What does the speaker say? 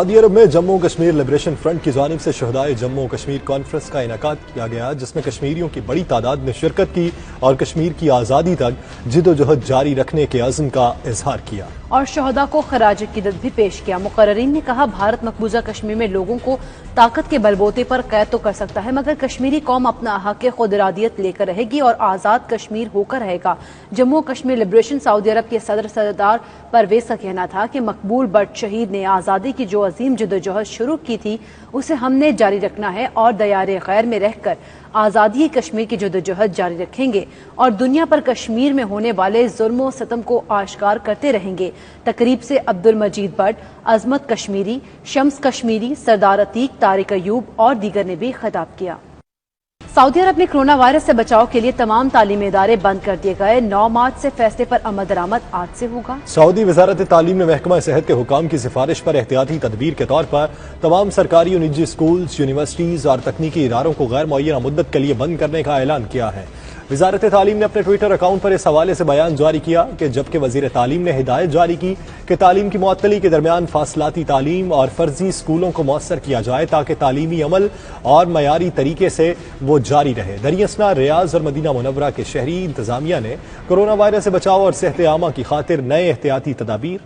سعودی عرب میں Jammu Kashmir liberation front کی جانب سے شہدائے جموں کشمیر کانفرنس کا انعقاد کیا گیا، جس میں کشمیریوں کی بڑی تعداد نے شرکت کی اور کشمیر کی آزادی تک جدوجہد جاری رکھنے کے عزم کا اظہار کیا اور شہداء کو خراج عقیدت بھی پیش کیا۔ مقررین نے کہا، بھارت مقبوضہ کشمیر میں لوگوں کو طاقت کے بلبوتے پر قید تو کر سکتا ہے، مگر کشمیری قوم اپنا حق خود ارادیت لے کر رہے گی اور آزاد کشمیر ہو کر رہے گا۔ جموں کشمیر لبریشن سعودی عرب کے صدر سردار پرویز کا کہنا تھا کہ مقبول بٹ شہید نے آزادی کی جو عظیم جدوجہد شروع کی تھی اسے ہم نے جاری رکھنا ہے اور دیار غیر میں رہ کر آزادی کشمیر کی جدوجہد جاری رکھیں گے اور دنیا پر کشمیر میں ہونے والے ظلم و ستم کو آشکار کرتے رہیں گے۔ تقریب سے عبد المجید بٹ، عظمت کشمیری، شمس کشمیری، سردار عتیق، طارق ایوب اور دیگر نے بھی خطاب کیا۔ سعودی عرب میں کرونا وائرس سے بچاؤ کے لیے تمام تعلیمی ادارے بند کر دیے گئے۔ 9 مارچ سے فیصلے پر عمل درآمد آج سے ہوگا۔ سعودی وزارت تعلیم نے محکمہ صحت کے حکام کی سفارش پر احتیاطی تدبیر کے طور پر تمام سرکاری اور نجی اسکولز، یونیورسٹیز اور تکنیکی اداروں کو غیر معینہ مدت کے لیے بند کرنے کا اعلان کیا ہے۔ وزارت تعلیم نے اپنے ٹویٹر اکاؤنٹ پر اس حوالے سے بیان جاری کیا کہ جبکہ وزیر تعلیم نے ہدایت جاری کی کہ تعلیم کی معطلی کے درمیان فاصلاتی تعلیم اور فرضی اسکولوں کو مؤثر کیا جائے تاکہ تعلیمی عمل اور معیاری طریقے سے وہ جاری رہے۔ دریں اثنا ریاض اور مدینہ منورہ کے شہری انتظامیہ نے کورونا وائرس سے بچاؤ اور صحت عامہ کی خاطر نئے احتیاطی تدابیر